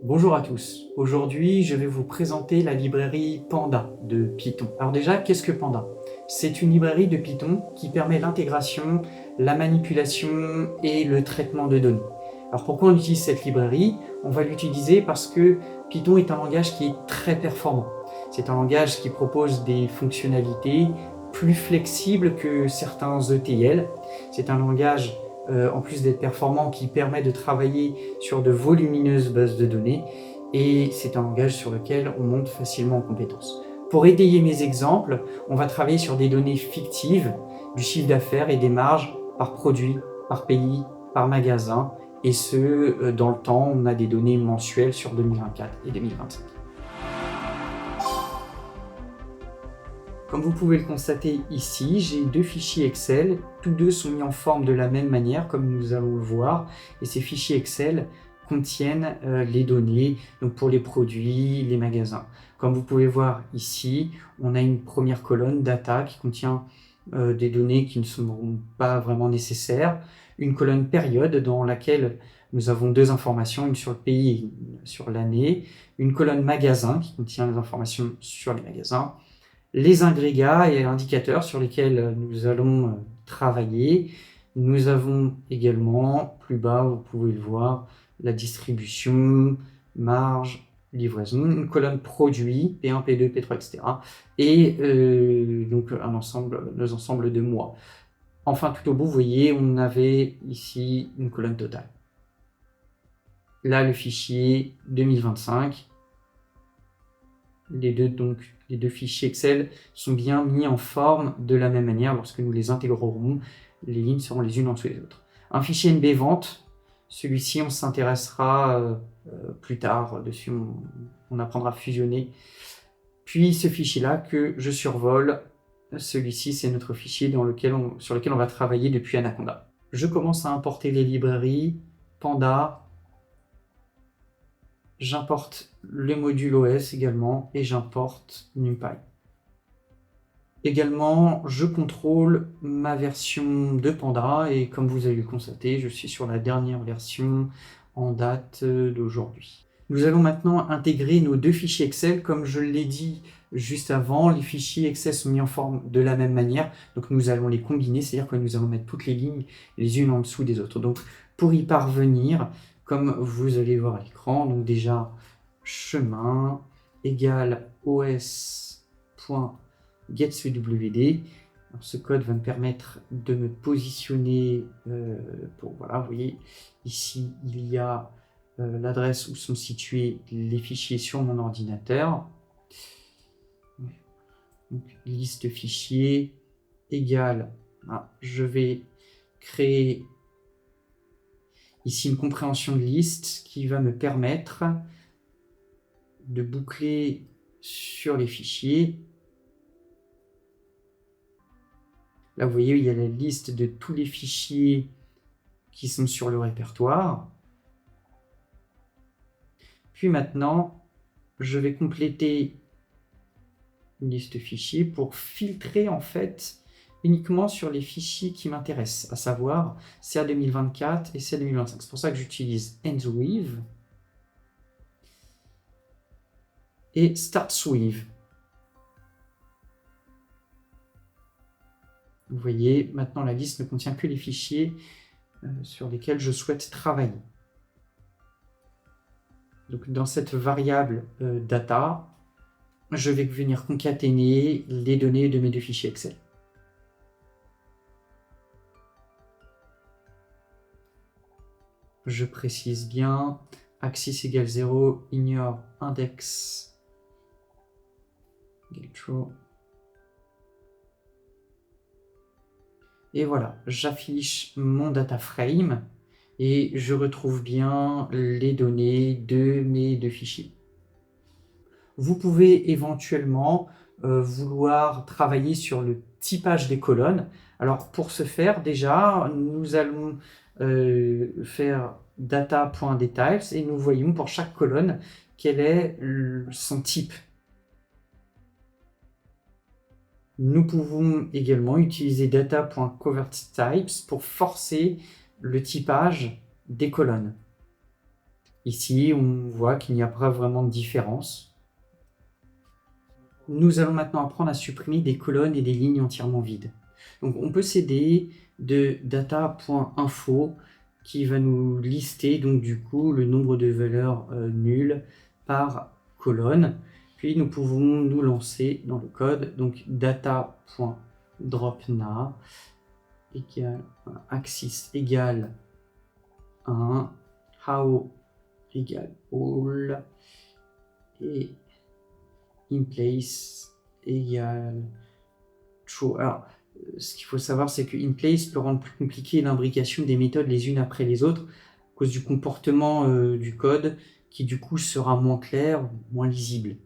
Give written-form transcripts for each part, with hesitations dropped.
Bonjour à tous. Aujourd'hui, je vais vous présenter la librairie Panda de Python. Alors déjà, qu'est-ce que Panda? C'est une librairie de Python qui permet l'intégration, la manipulation et le traitement de données. Alors pourquoi on utilise cette librairie? On va l'utiliser parce que Python est un langage qui est très performant. C'est un langage qui propose des fonctionnalités plus flexibles que certains ETL. C'est un langage en plus d'être performant, qui permet de travailler sur de volumineuses bases de données, et c'est un langage sur lequel on monte facilement en compétences. Pour étayer mes exemples, on va travailler sur des données fictives, du chiffre d'affaires et des marges par produit, par pays, par magasin, et ce, dans le temps, on a des données mensuelles sur 2024 et 2025. Comme vous pouvez le constater ici, j'ai deux fichiers Excel. Tous deux sont mis en forme de la même manière, comme nous allons le voir. Et ces fichiers Excel contiennent les données donc pour les produits, les magasins. Comme vous pouvez voir ici, on a une première colonne data qui contient des données qui ne sont pas vraiment nécessaires. Une colonne période dans laquelle nous avons deux informations, une sur le pays et une sur l'année. Une colonne magasin qui contient les informations sur les magasins. Les agrégats et indicateurs sur lesquels nous allons travailler. Nous avons également, plus bas, vous pouvez le voir, la distribution, marge, livraison, une colonne produit, P1, P2, P3, etc. Et donc nos ensembles de mois. Enfin, tout au bout, vous voyez, on avait ici une colonne totale. Là, le fichier 2025. Les deux fichiers Excel sont bien mis en forme de la même manière. Lorsque nous les intégrerons, les lignes seront les unes en dessous des autres. Un fichier NB vente, celui-ci on s'intéressera plus tard dessus, on apprendra à fusionner. Puis ce fichier-là que je survole, celui-ci c'est notre fichier sur lequel on va travailler depuis Anaconda. Je commence à importer les librairies, Panda. J'importe le module OS également et j'importe NumPy. Également, je contrôle ma version de Panda et comme vous avez le constaté, je suis sur la dernière version en date d'aujourd'hui. Nous allons maintenant intégrer nos deux fichiers Excel. Comme je l'ai dit juste avant, les fichiers Excel sont mis en forme de la même manière, donc nous allons les combiner, c'est-à-dire que nous allons mettre toutes les lignes les unes en dessous des autres. Donc pour y parvenir, comme vous allez voir à l'écran, donc déjà chemin égale os.getSwWD. Ce code va me permettre de me positionner voilà, vous voyez ici il y a l'adresse où sont situés les fichiers sur mon ordinateur. Donc, liste fichier égale, je vais créer ici une compréhension de liste qui va me permettre de boucler sur les fichiers. Là, vous voyez, il y a la liste de tous les fichiers qui sont sur le répertoire. Puis maintenant, je vais compléter une liste fichiers pour filtrer en fait uniquement sur les fichiers qui m'intéressent, à savoir CA 2024 et CA 2025. C'est pour ça que j'utilise endWith et startsWith. Vous voyez, maintenant la liste ne contient que les fichiers sur lesquels je souhaite travailler. Donc dans cette variable data, je vais venir concaténer les données de mes deux fichiers Excel. Je précise bien, axis égale 0, ignore index égale true. Et voilà, j'affiche mon data frame et je retrouve bien les données de mes deux fichiers. Vous pouvez éventuellement vouloir travailler sur le typage des colonnes. Alors pour ce faire, déjà, nous allons faire data.details et nous voyons pour chaque colonne quel est son type. Nous pouvons également utiliser data.convertTypes pour forcer le typage des colonnes. Ici, on voit qu'il n'y a pas vraiment de différence. Nous allons maintenant apprendre à supprimer des colonnes et des lignes entièrement vides. Donc on peut s'aider de data.info qui va nous lister donc du coup le nombre de valeurs nulles par colonne. Puis nous pouvons nous lancer dans le code, donc data.dropNa égale axis égale 1, how égale all et inPlace égale true. Alors, ce qu'il faut savoir, c'est que inPlace peut rendre plus compliqué l'imbrication des méthodes les unes après les autres à cause du comportement du code qui du coup sera moins clair, moins lisible.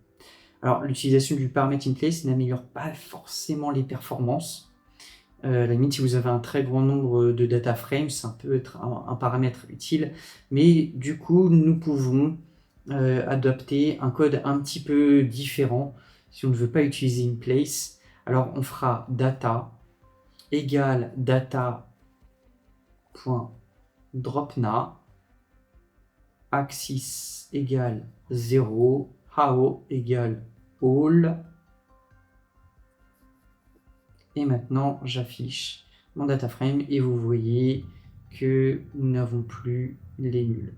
Alors, l'utilisation du paramètre inPlace n'améliore pas forcément les performances. À la limite, si vous avez un très grand nombre de data frames, ça peut être un paramètre utile, mais du coup, nous pouvons adopter un code un petit peu différent si on ne veut pas utiliser inPlace. Alors, on fera data égale data.dropNa, axis égale 0, how égale all. Et maintenant, j'affiche mon data frame et vous voyez que nous n'avons plus les nuls.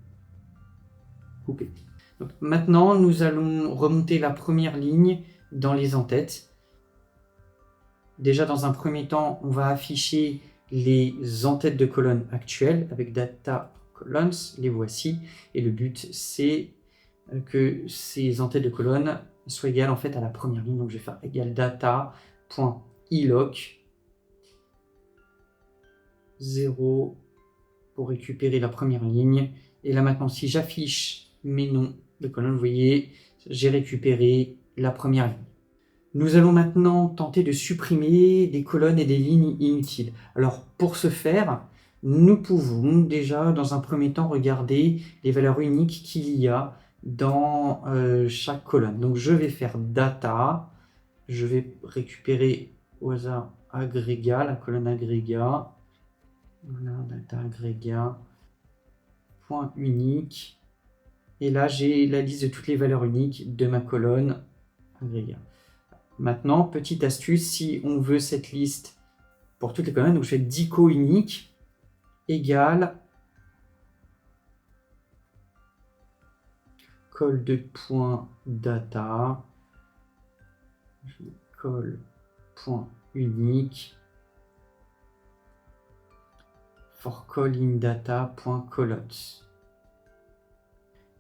Coupé. Donc, maintenant, nous allons remonter la première ligne dans les en-têtes. Déjà, dans un premier temps, on va afficher les en-têtes de colonnes actuelles avec data columns, les voici. Et le but, c'est que ces en-têtes de colonnes soient égales en fait à la première ligne. Donc, je vais faire égal data.iloc 0 pour récupérer la première ligne. Et là maintenant, si j'affiche mes noms de colonnes, vous voyez, j'ai récupéré la première ligne. Nous allons maintenant tenter de supprimer des colonnes et des lignes inutiles. Alors pour ce faire, nous pouvons déjà dans un premier temps regarder les valeurs uniques qu'il y a dans chaque colonne. Donc je vais faire data, je vais récupérer au hasard agrégat, la colonne agrégat. Voilà, data agrégat, point unique. Et là, j'ai la liste de toutes les valeurs uniques de ma colonne agrégat. Maintenant, petite astuce, si on veut cette liste pour toutes les colonnes, donc je fais dico unique égale col de point data, col point unique for call in data.collots.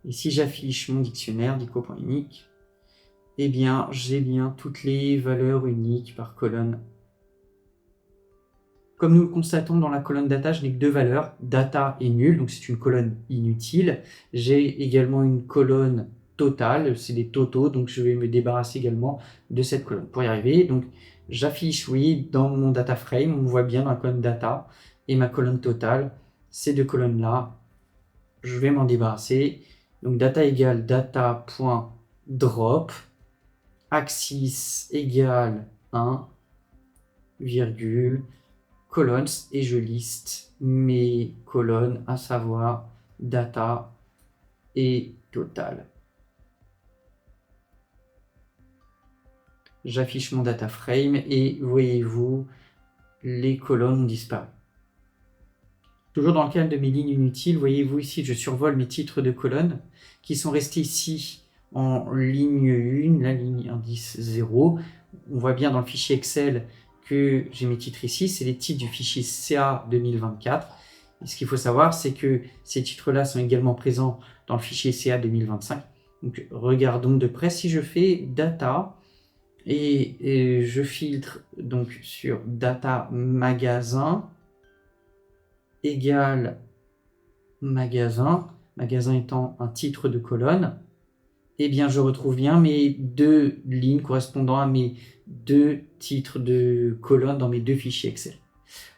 Et si j'affiche mon dictionnaire dico.unique, eh bien, j'ai bien toutes les valeurs uniques par colonne. Comme nous le constatons dans la colonne data, je n'ai que deux valeurs, data et nul, donc c'est une colonne inutile. J'ai également une colonne totale, c'est des totaux, donc je vais me débarrasser également de cette colonne. Pour y arriver, donc j'affiche, oui, dans mon data frame, on voit bien dans la colonne data et ma colonne totale, ces deux colonnes-là, je vais m'en débarrasser. Donc data égale data.drop, axis égale 1, virgule, colonnes, et je liste mes colonnes, à savoir data et total. J'affiche mon data frame et voyez-vous, les colonnes ont disparu. Toujours dans le cadre de mes lignes inutiles, voyez-vous ici, je survole mes titres de colonnes qui sont restés ici en ligne 1, la ligne indice 0. On voit bien dans le fichier Excel que j'ai mes titres ici, c'est les titres du fichier CA 2024. Et ce qu'il faut savoir, c'est que ces titres-là sont également présents dans le fichier CA 2025. Donc regardons de près. Si je fais data et je filtre donc sur data magasin égale magasin, magasin étant un titre de colonne, eh bien je retrouve bien mes deux lignes correspondant à mes deux titres de colonne dans mes deux fichiers Excel.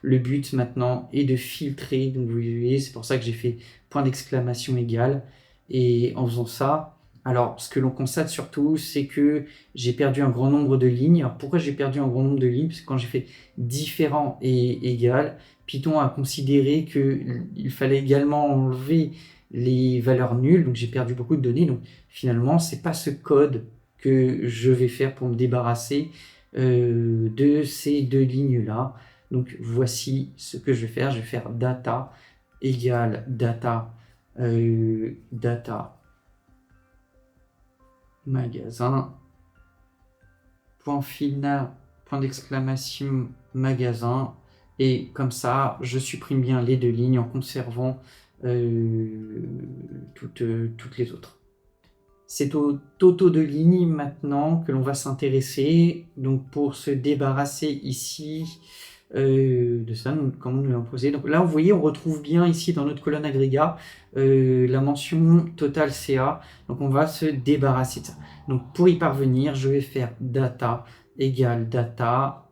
Le but maintenant est de filtrer, donc vous voyez, c'est pour ça que j'ai fait point d'exclamation égal, et en faisant ça, alors ce que l'on constate surtout, c'est que j'ai perdu un grand nombre de lignes. Alors pourquoi j'ai perdu un grand nombre de lignes? Parce que quand j'ai fait différent et égal, Python a considéré qu'il fallait également enlever les valeurs nulles, donc j'ai perdu beaucoup de données. Donc finalement, c'est pas ce code que je vais faire pour me débarrasser de ces deux lignes-là. Donc voici ce que je vais faire. Je vais faire data égale data magasin, point final, point d'exclamation magasin, et comme ça je supprime bien les deux lignes en conservant toutes les autres. C'est au toto de lignes maintenant que l'on va s'intéresser. Donc pour se débarrasser ici de ça, comment nous l'imposer. Donc là, vous voyez, on retrouve bien ici dans notre colonne agrégat la mention total CA. Donc on va se débarrasser de ça. Donc pour y parvenir, je vais faire data égale data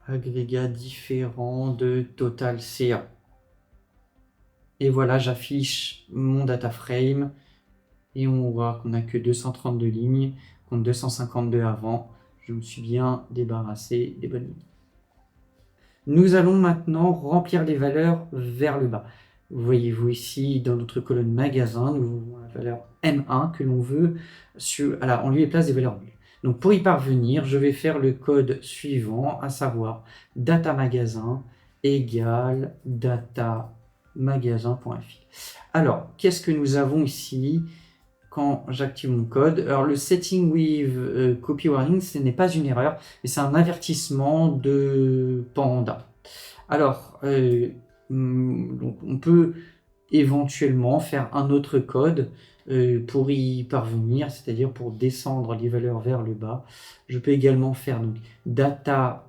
agrégat différent de total CA. Et voilà, j'affiche mon data frame et on voit qu'on n'a que 232 lignes, contre 252 avant. Je me suis bien débarrassé des bonnes lignes. Nous allons maintenant remplir les valeurs vers le bas. Voyez-vous ici, dans notre colonne magasin, nous avons la valeur M1 que l'on veut en lieu et place des valeurs nulles. Donc pour y parvenir, je vais faire le code suivant, à savoir data magasin égale data magasin.fil. Alors, qu'est-ce que nous avons ici quand j'active mon code? Alors, le setting with copy warning, ce n'est pas une erreur, mais c'est un avertissement de Panda. Alors, donc on peut éventuellement faire un autre code pour y parvenir, c'est-à-dire pour descendre les valeurs vers le bas. Je peux également faire donc data.lock,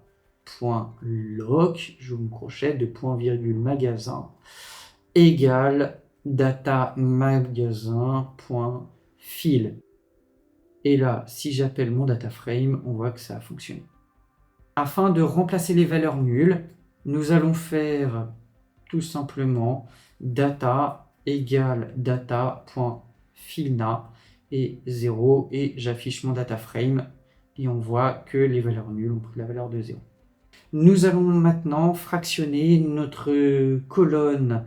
je vous crochet de point virgule magasin égale data magasin.fil. Et là, si j'appelle mon data frame, on voit que ça a fonctionné. Afin de remplacer les valeurs nulles, nous allons faire tout simplement data égale data.filna et 0, et j'affiche mon data frame et on voit que les valeurs nulles ont pris la valeur de 0. Nous allons maintenant fractionner notre colonne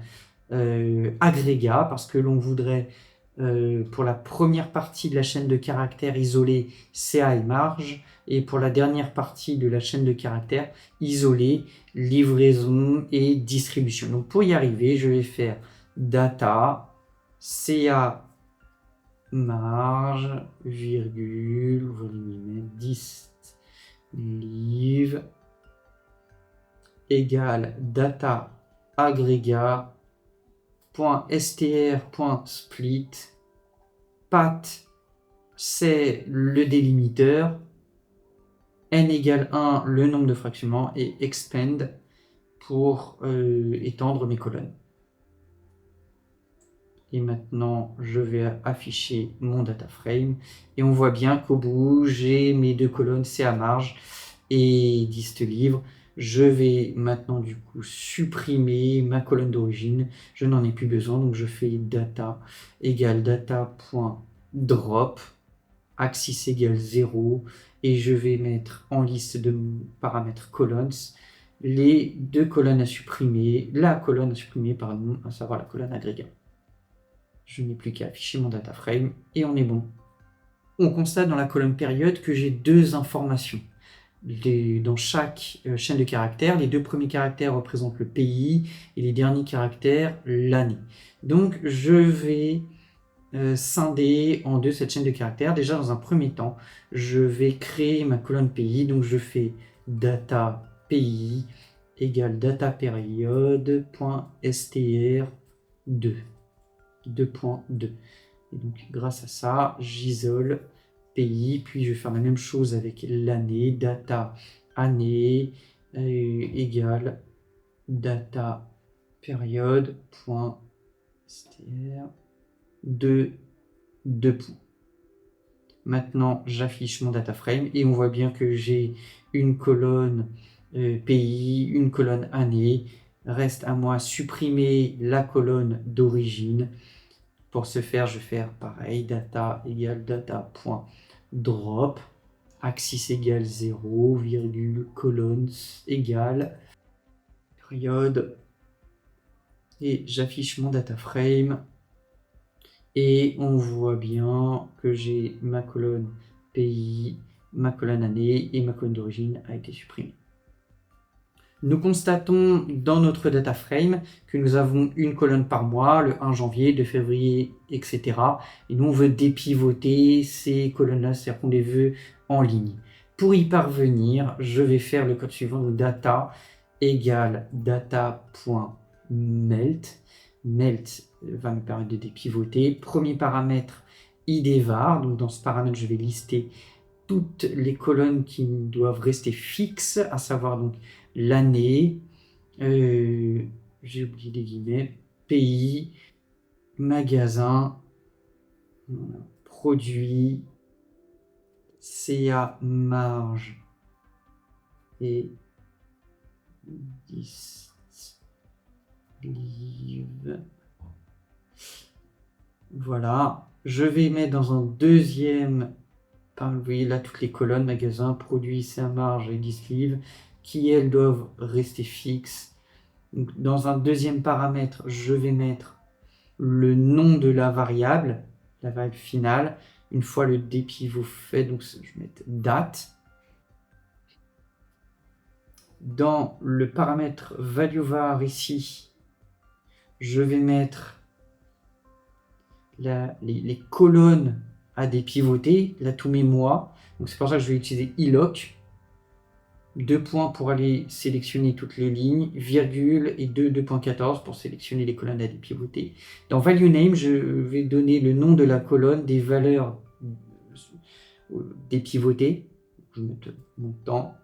agrégat parce que l'on voudrait pour la première partie de la chaîne de caractères isolée CA et marge, et pour la dernière partie de la chaîne de caractères isolée livraison et distribution. Donc pour y arriver, je vais faire data CA marge virgule 10 liv égale data agrégat .str.split, pat c'est le délimiteur, n égale 1 le nombre de fractionnements, et expand pour étendre mes colonnes. Et maintenant je vais afficher mon data frame et on voit bien qu'au bout j'ai mes deux colonnes CA marge et dist livre. Je vais maintenant du coup supprimer ma colonne d'origine, je n'en ai plus besoin, donc je fais data égale data.drop, axis égale 0, et je vais mettre en liste de paramètres columns les deux colonnes à supprimer, la colonne à supprimer pardon, à savoir la colonne agrégat. Je n'ai plus qu'à afficher mon data frame et on est bon. On constate dans la colonne période que j'ai deux informations. Dans chaque chaîne de caractères, les deux premiers caractères représentent le pays et les derniers caractères l'année. Donc je vais scinder en deux cette chaîne de caractères. Déjà dans un premier temps, je vais créer ma colonne pays. Donc je fais data pays égale data période.str2. 2.2. Et donc grâce à ça, j'isole pays, puis je vais faire la même chose avec l'année, data année égale data période.str 2 points. Maintenant, j'affiche mon data frame et on voit bien que j'ai une colonne pays, une colonne année. Reste à moi supprimer la colonne d'origine. Pour ce faire, je vais faire pareil, data égale data.drop, axis égale 0, virgule, colonnes égale période Et j'affiche mon data frame. Et on voit bien que j'ai ma colonne pays, ma colonne année et ma colonne d'origine a été supprimée. Nous constatons dans notre data frame que nous avons une colonne par mois, le 1 janvier, 2 février, etc. Et nous, on veut dépivoter ces colonnes-là, c'est-à-dire qu'on les veut en ligne. Pour y parvenir, je vais faire le code suivant, donc data égale data.melt. Melt va me permettre de dépivoter. Premier paramètre, id var. Donc dans ce paramètre, je vais lister toutes les colonnes qui doivent rester fixes, à savoir donc l'année, j'ai oublié des guillemets, pays, magasin, produit, CA marge et live. Voilà, je vais mettre dans un deuxième, vous voyez là toutes les colonnes, magasin, produit, CA marge et dislive, qui elles doivent rester fixes. Donc, dans un deuxième paramètre, je vais mettre le nom de la variable finale. Une fois le dépivot fait, donc je vais mettre date. Dans le paramètre valueVar ici, je vais mettre les colonnes à dépivoter, là tous mes mois. Donc c'est pour ça que je vais utiliser iloc. 2 points pour aller sélectionner toutes les lignes, virgule et 2.14 pour sélectionner les colonnes à dépivoter. Dans value name, je vais donner le nom de la colonne, des valeurs dépivotées. Je vais mettre mon temps.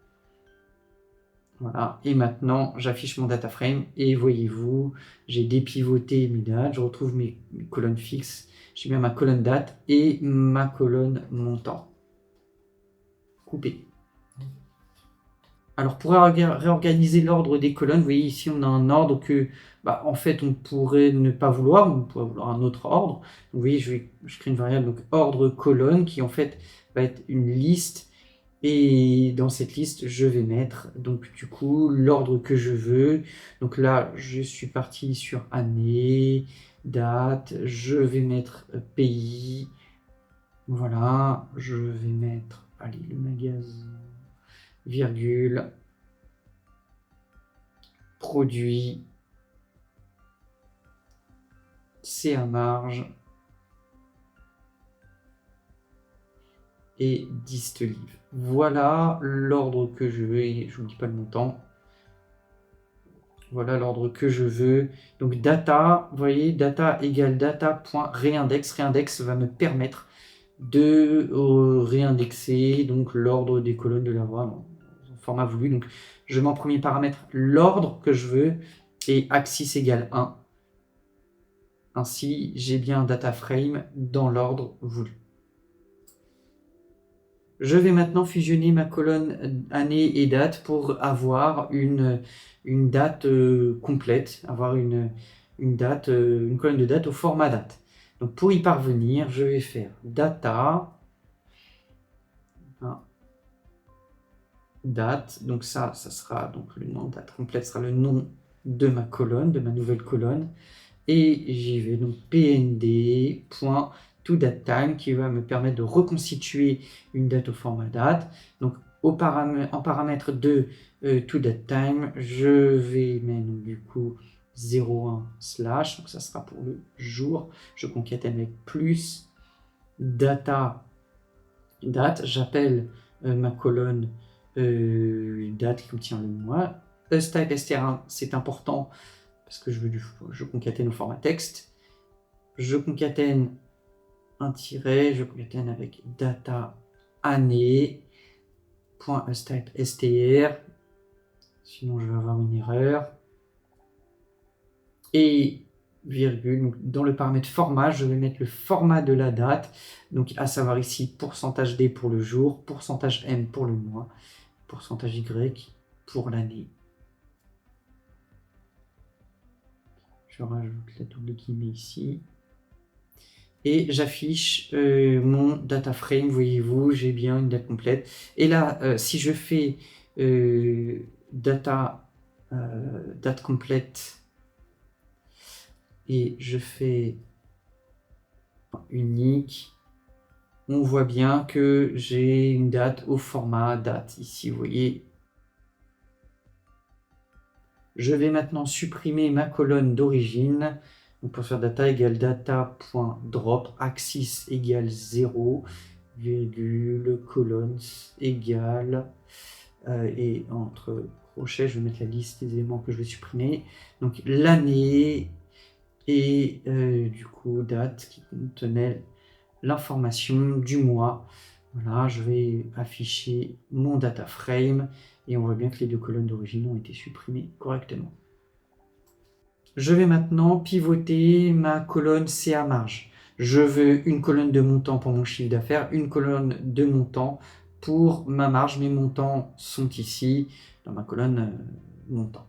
Voilà. Et maintenant, j'affiche mon data frame et voyez-vous, j'ai dépivoté mes dates. Je retrouve mes colonnes fixes. J'ai bien ma colonne date et ma colonne montant. Coupé. Alors pour réorganiser l'ordre des colonnes, vous voyez ici on a un ordre que en fait on pourrait ne pas vouloir, on pourrait vouloir un autre ordre. Vous voyez, je crée une variable donc ordre colonne qui en fait va être une liste et dans cette liste je vais mettre donc du coup l'ordre que je veux. Donc là je suis parti sur année, date, je vais mettre pays, voilà, je vais mettre allez le magasin, virgule, produit, CA marge et distlive. Voilà l'ordre que je veux et je vous dis pas le montant. Voilà l'ordre que je veux. Donc data, vous voyez, data égale data.reindex. Reindex va me permettre de réindexer donc l'ordre des colonnes de la voie dans un format voulu. Donc je mets en premier paramètre l'ordre que je veux et axis égale 1. Ainsi, j'ai bien un data frame dans l'ordre voulu. Je vais maintenant fusionner ma colonne année et date pour avoir une date complète, avoir une colonne de date au format date. Donc pour y parvenir, je vais faire data, date, donc ça sera donc le nom, date complète sera le nom de ma colonne, de ma nouvelle colonne, et j'y vais donc pnd.toDateTime qui va me permettre de reconstituer une date au format date. Donc en paramètre de toDateTime, je vais mettre donc, du coup 01 slash, donc ça sera pour le jour, je concatène avec plus data date, j'appelle ma colonne date qui contient le mois. Type str1, c'est important parce que je concatène au format texte. Je concatène un tiret, je concatène avec data année, .type str, sinon je vais avoir une erreur. Et virgule, donc dans le paramètre format, je vais mettre le format de la date, donc à savoir ici %d pour le jour, %m pour le mois, %y pour l'année. Je rajoute la double guillemets ici. Et j'affiche mon data frame, voyez-vous, j'ai bien une date complète. Et là, si je fais date complète et je fais unique, on voit bien que j'ai une date au format date. Ici, vous voyez. Je vais maintenant supprimer ma colonne d'origine. Donc pour faire data égale data.drop, axis égale 0, virgule, colonne égale, et entre crochets, je vais mettre la liste des éléments que je vais supprimer. Donc l'année et du coup date qui contenait l'information du mois. Voilà, je vais afficher mon data frame et on voit bien que les deux colonnes d'origine ont été supprimées correctement. Je vais maintenant pivoter ma colonne CA marge. Je veux une colonne de montant pour mon chiffre d'affaires, une colonne de montant pour ma marge. Mes montants sont ici dans ma colonne montant.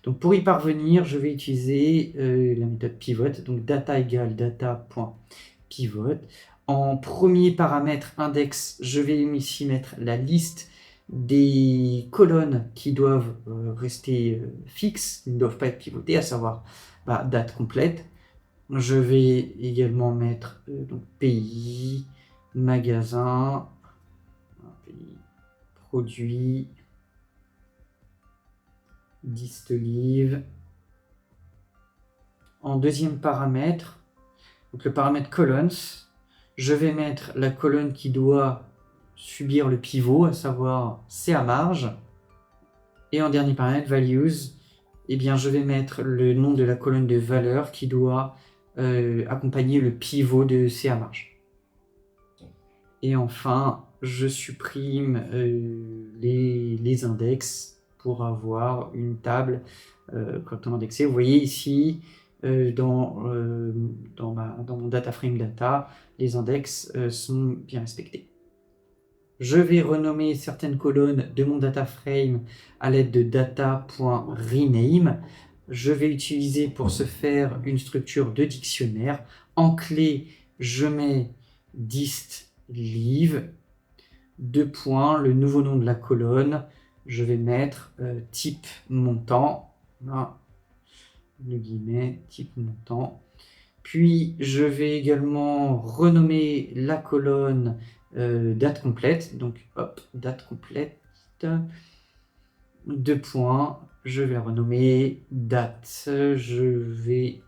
Donc pour y parvenir, je vais utiliser la méthode pivot. Donc data égale data.pivot. En premier paramètre index, je vais ici mettre la liste des colonnes qui doivent rester fixes, qui ne doivent pas être pivotées, à savoir date complète. Je vais également mettre donc pays, magasin, pays, produit, distolive. En deuxième paramètre, donc le paramètre columns, je vais mettre la colonne qui doit subir le pivot, à savoir CA marge. Et en dernier paramètre, values, eh bien, je vais mettre le nom de la colonne de valeur qui doit accompagner le pivot de CA marge. Et enfin, je supprime les index pour avoir une table correctement indexée. Vous voyez ici, dans mon data frame data, les index sont bien respectés. Je vais renommer certaines colonnes de mon data frame à l'aide de data.rename. Je vais utiliser pour ce faire une structure de dictionnaire. En clé, je mets dist.live, deux points, le nouveau nom de la colonne. Je vais mettre type montant, là, le guillemet, type montant. Puis je vais également renommer la colonne date complète. Donc hop, date complète. Deux points. Je vais la renommer date. Je vais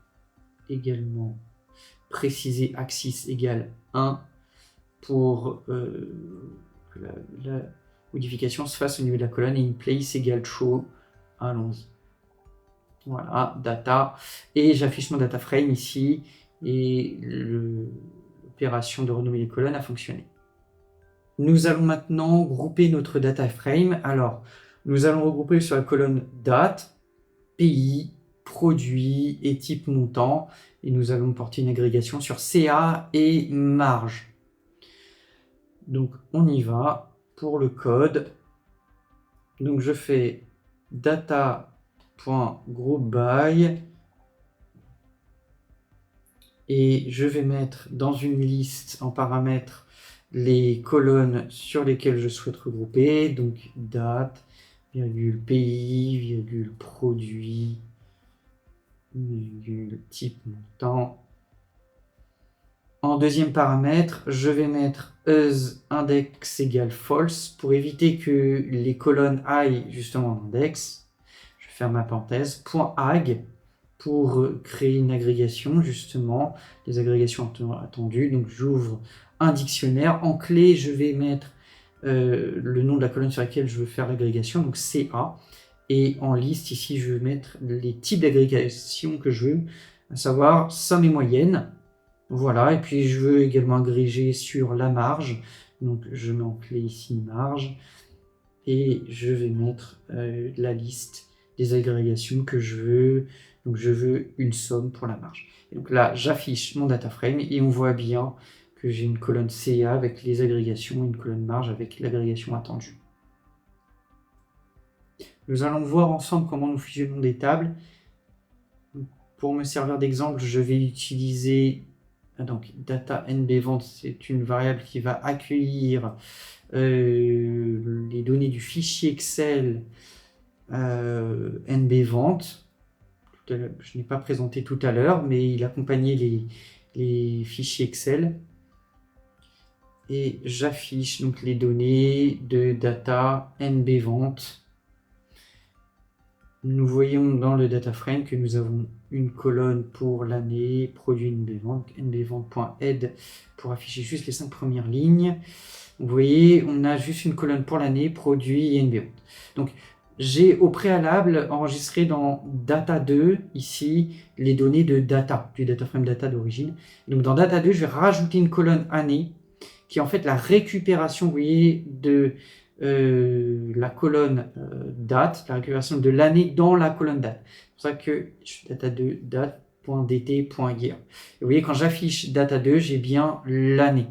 également préciser axis égale 1 pour que la modification se fasse au niveau de la colonne et place égale true. Allons-y. Voilà, data. Et j'affiche mon data frame ici et l'opération de renommer les colonnes a fonctionné. Nous allons maintenant grouper notre data frame. Alors, nous allons regrouper sur la colonne date, pays, produit et type montant. Et nous allons porter une agrégation sur CA et marge. Donc, on y va pour le code. Donc, je fais data.groupby et je vais mettre dans une liste en paramètres les colonnes sur lesquelles je souhaite regrouper, donc date, virgule pays, virgule produit, virgule type montant. En deuxième paramètre, je vais mettre isIndex égale false pour éviter que les colonnes aillent justement en index. Je vais faire ma parenthèse, .ag pour créer une agrégation justement, les agrégations attendues. Donc j'ouvre un dictionnaire. En clé, je vais mettre le nom de la colonne sur laquelle je veux faire l'agrégation, donc CA. Et en liste, ici, je vais mettre les types d'agrégation que je veux, à savoir somme et moyenne. Voilà, et puis je veux également agréger sur la marge. Donc je mets en clé ici marge. Et je vais mettre la liste des agrégations que je veux. Donc je veux une somme pour la marge. Et donc là, j'affiche mon data frame et on voit bien que j'ai une colonne CA avec les agrégations et une colonne marge avec l'agrégation attendue. Nous allons voir ensemble comment nous fusionnons des tables. Pour me servir d'exemple, je vais utiliser donc data nbvente, c'est une variable qui va accueillir les données du fichier Excel nbvente. je n'ai pas présenté tout à l'heure, mais il accompagnait les fichiers Excel. Et j'affiche donc les données de data NB vente. Nous voyons dans le data frame que nous avons une colonne pour l'année, produit NBVente, nbvente.add pour afficher juste les 5 premières lignes. Vous voyez, on a juste une colonne pour l'année, produit et NBVente. Donc, j'ai au préalable enregistré dans Data 2, ici, les données de data, du data frame data d'origine. Donc, dans Data 2, je vais rajouter une colonne année, qui est en fait la récupération, vous voyez, de la colonne date, la récupération de l'année dans la colonne date. C'est pour ça que je suis data2 date.dt.year. Vous voyez, quand j'affiche data2, j'ai bien l'année.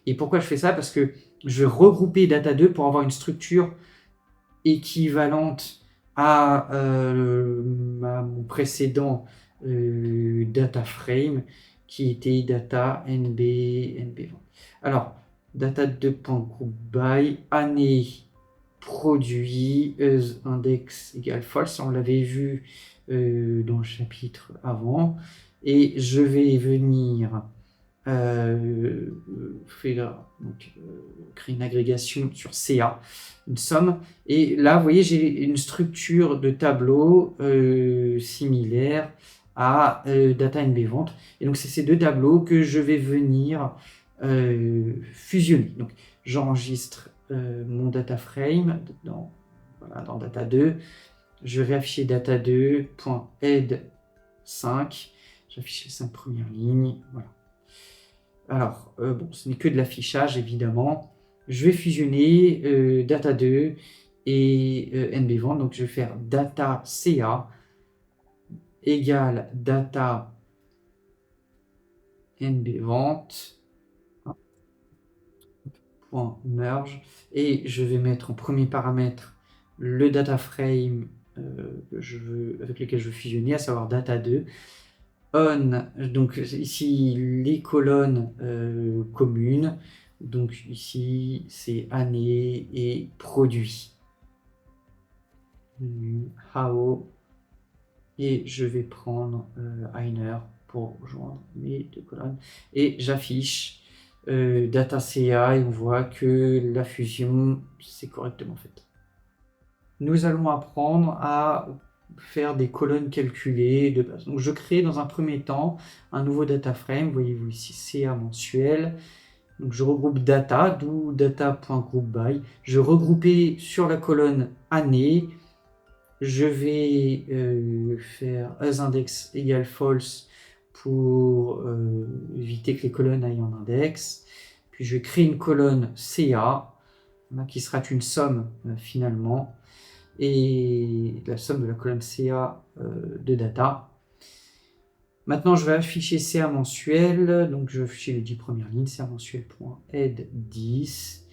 Et pourquoi je fais ça? Parce que je vais regrouper data2 pour avoir une structure équivalente à mon précédent data frame qui était data nb. Alors, data2.groupBy, année, produit, index égale false, on l'avait vu dans le chapitre avant, et je vais venir créer une agrégation sur CA, une somme, et là vous voyez j'ai une structure de tableau similaire à data NB vente, et donc c'est ces deux tableaux que je vais venir fusionner. Donc j'enregistre mon data frame dans data 2, je vais afficher data2.add 5, j'affiche les 5 premières lignes, voilà. Alors, bon, ce n'est que de l'affichage, évidemment. Je vais fusionner data 2 et NBVente. Donc, je vais faire data CA égale data NBVente point merge. Et je vais mettre en premier paramètre le data frame avec lequel je veux fusionner, à savoir data 2. On, donc ici les colonnes communes, donc ici c'est année et produit. How, et je vais prendre Einer pour joindre mes deux colonnes, et j'affiche data CA et on voit que la fusion c'est correctement faite. Nous allons apprendre à faire des colonnes calculées de base. Donc je crée dans un premier temps un nouveau data frame, voyez-vous ici CA mensuel. Donc je regroupe data, d'où data.groupBy. Je regrouper sur la colonne année. Je vais faire asIndex égale false pour éviter que les colonnes aillent en index. Puis je vais créer une colonne CA qui sera une somme finalement, et la somme de la colonne CA de data. Maintenant, je vais afficher CA mensuel, donc je vais afficher les 10 premières lignes, CA mensuel.add 10.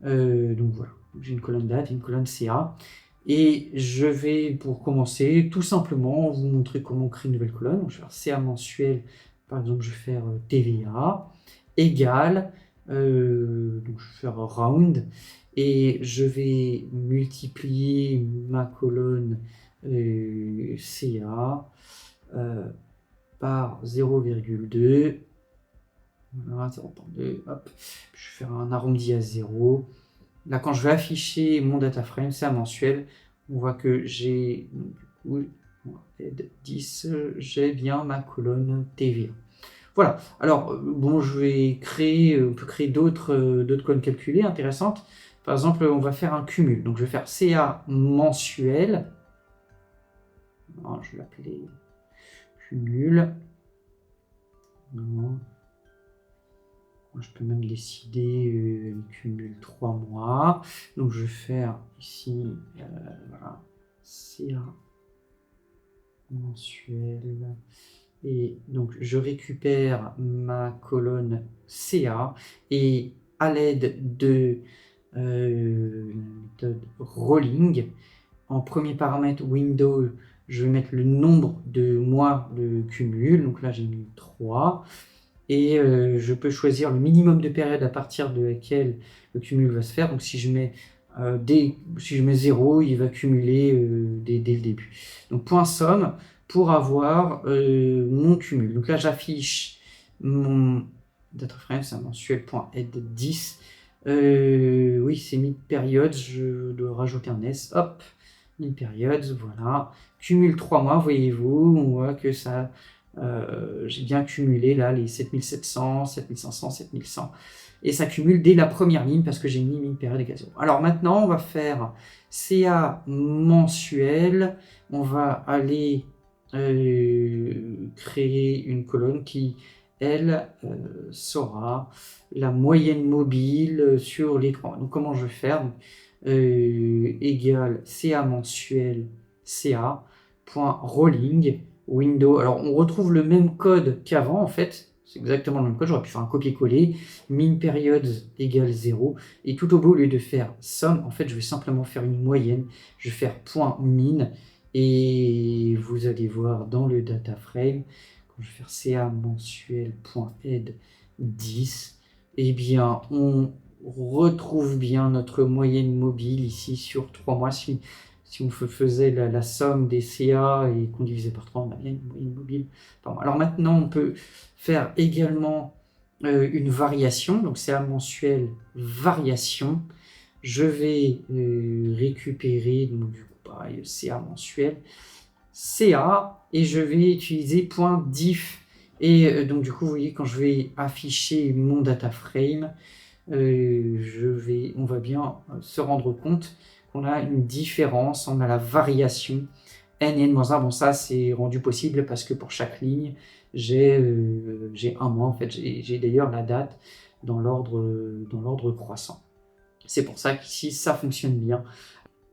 Donc voilà, j'ai une colonne date et une colonne CA. Et je vais, pour commencer, tout simplement vous montrer comment on crée une nouvelle colonne. Donc, je vais faire CA mensuel, par exemple, je vais faire TVA, égale, donc je vais faire round, et je vais multiplier ma colonne CA par 0,2. Voilà, 0,2, hop. Je vais faire un arrondi à 0. Là, quand je vais afficher mon data frame, c'est un mensuel, on voit que j'ai, du coup, 10, j'ai bien ma colonne TVA. Voilà. Alors, bon, je vais créer, on peut créer d'autres colonnes calculées intéressantes. Par exemple, on va faire un cumul. Donc, je vais faire CA mensuel. Non, je vais l'appeler cumul. Non. Je peux même décider cumul 3 mois. Donc, je vais faire ici, voilà, CA mensuel. Et donc, je récupère ma colonne CA et à l'aide de la méthode rolling, en premier paramètre window, je vais mettre le nombre de mois de cumul. Donc là, j'ai mis 3. Et je peux choisir le minimum de période à partir de laquelle le cumul va se faire. Donc si je mets 0, il va cumuler dès le début. Donc point somme, pour avoir mon cumul. Donc là, j'affiche mon data frame, c'est un mensuel.head 10. Oui, c'est mid-période, je dois rajouter un S. Hop, mid-période, voilà. Cumul 3 mois, voyez-vous, on voit que ça, j'ai bien cumulé là les 7700, 7500, 7100. Et ça cumule dès la première ligne parce que j'ai mis mid-période égale 0. Alors maintenant, on va faire CA mensuel. On va aller créer une colonne qui, elle, sera la moyenne mobile sur les 3. Donc comment je vais faire? Donc, égale CA mensuel CA.rolling window. Alors on retrouve le même code qu'avant en fait. C'est exactement le même code, j'aurais pu faire un copier-coller, min periods égale 0, et tout au bout, au lieu de faire somme, en fait, je vais simplement faire une moyenne, je vais faire point min, et vous allez voir dans le data frame, quand je vais faire ca mensuel.head 10, eh bien, on retrouve bien notre moyenne mobile ici sur 3 mois. Si on faisait la somme des CA et qu'on divisait par 3, on a bien une moyenne mobile. Alors maintenant, on peut faire également une variation. Donc CA mensuel variation. Je vais récupérer, donc du coup, pareil, CA mensuel, CA, et je vais utiliser .diff. Et donc du coup, vous voyez, quand je vais afficher mon data frame, on va bien se rendre compte qu'on a une différence, on a la variation n-1. Bon, ça c'est rendu possible parce que pour chaque ligne, j'ai un mois. En fait, j'ai d'ailleurs la date dans l'ordre croissant. C'est pour ça qu'ici, ça fonctionne bien.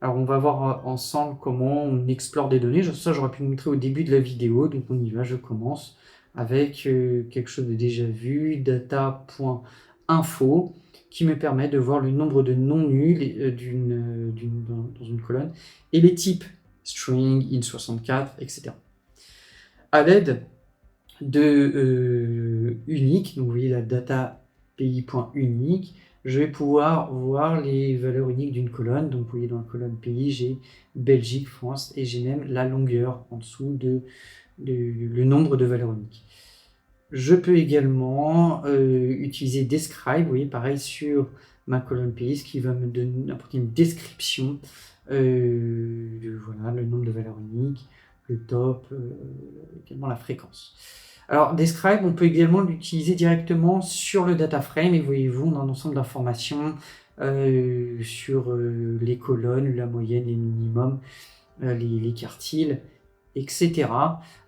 Alors, on va voir ensemble comment on explore des données. Ça, j'aurais pu le montrer au début de la vidéo. Donc, on y va. Je commence avec quelque chose de déjà vu, data.info, qui me permet de voir le nombre de non nuls dans une colonne et les types string, int64, etc. À l'aide de unique, donc vous voyez la data pays.unique, je vais pouvoir voir les valeurs uniques d'une colonne. Donc vous voyez dans la colonne pays, j'ai Belgique, France, et j'ai même la longueur en dessous le nombre de valeurs uniques. Je peux également utiliser describe, vous voyez, pareil sur ma colonne pays, ce qui va me apporter une description, voilà, le nombre de valeurs uniques, le top, également la fréquence. Alors, describe, on peut également l'utiliser directement sur le data frame, et voyez-vous, on a un ensemble d'informations sur les colonnes, la moyenne, les minimums, les quartiles, etc.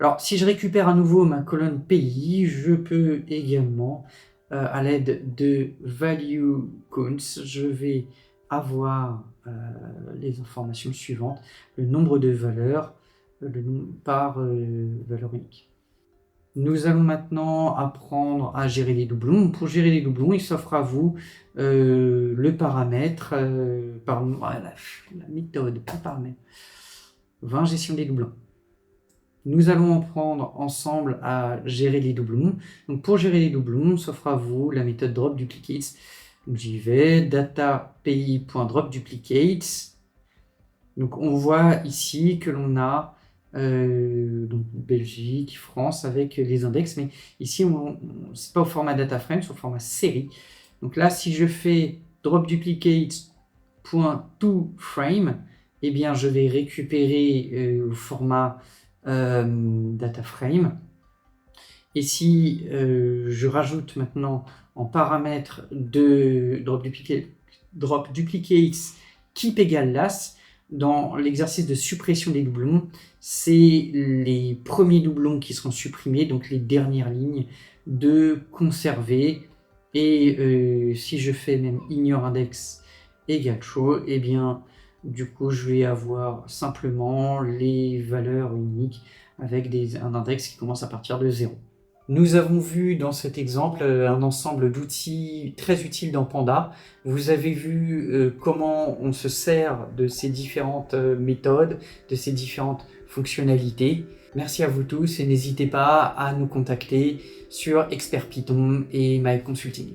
Alors, si je récupère à nouveau ma colonne pays, je peux également, à l'aide de value counts, je vais avoir les informations suivantes, le nombre de valeurs par valeur unique. Nous allons maintenant apprendre à gérer les doublons. Pour gérer les doublons, il s'offre à vous le paramètre, la méthode, pas paramètre, 20 gestion des doublons. Nous allons apprendre ensemble à gérer les doublons. Donc pour gérer les doublons, s'offre à vous la méthode drop duplicates. Donc j'y vais, data pays.dropDuplicates. Donc on voit ici que l'on a donc Belgique, France avec les index, mais ici c'est pas au format data frame, c'est au format série. Donc là, si je fais dropDuplicates.toFrame, eh bien je vais récupérer au format data frame. Et si je rajoute maintenant en paramètre de dropDuplicates keep égale las, dans l'exercice de suppression des doublons, c'est les premiers doublons qui seront supprimés, donc les dernières lignes, de conserver. Et si je fais même ignore index égale true, eh bien du coup je vais avoir simplement les valeurs uniques avec un index qui commence à partir de 0. Nous avons vu dans cet exemple un ensemble d'outils très utiles dans Panda. Vous avez vu comment on se sert de ces différentes méthodes, de ces différentes fonctionnalités. Merci à vous tous et n'hésitez pas à nous contacter sur Expert Python et My Consulting.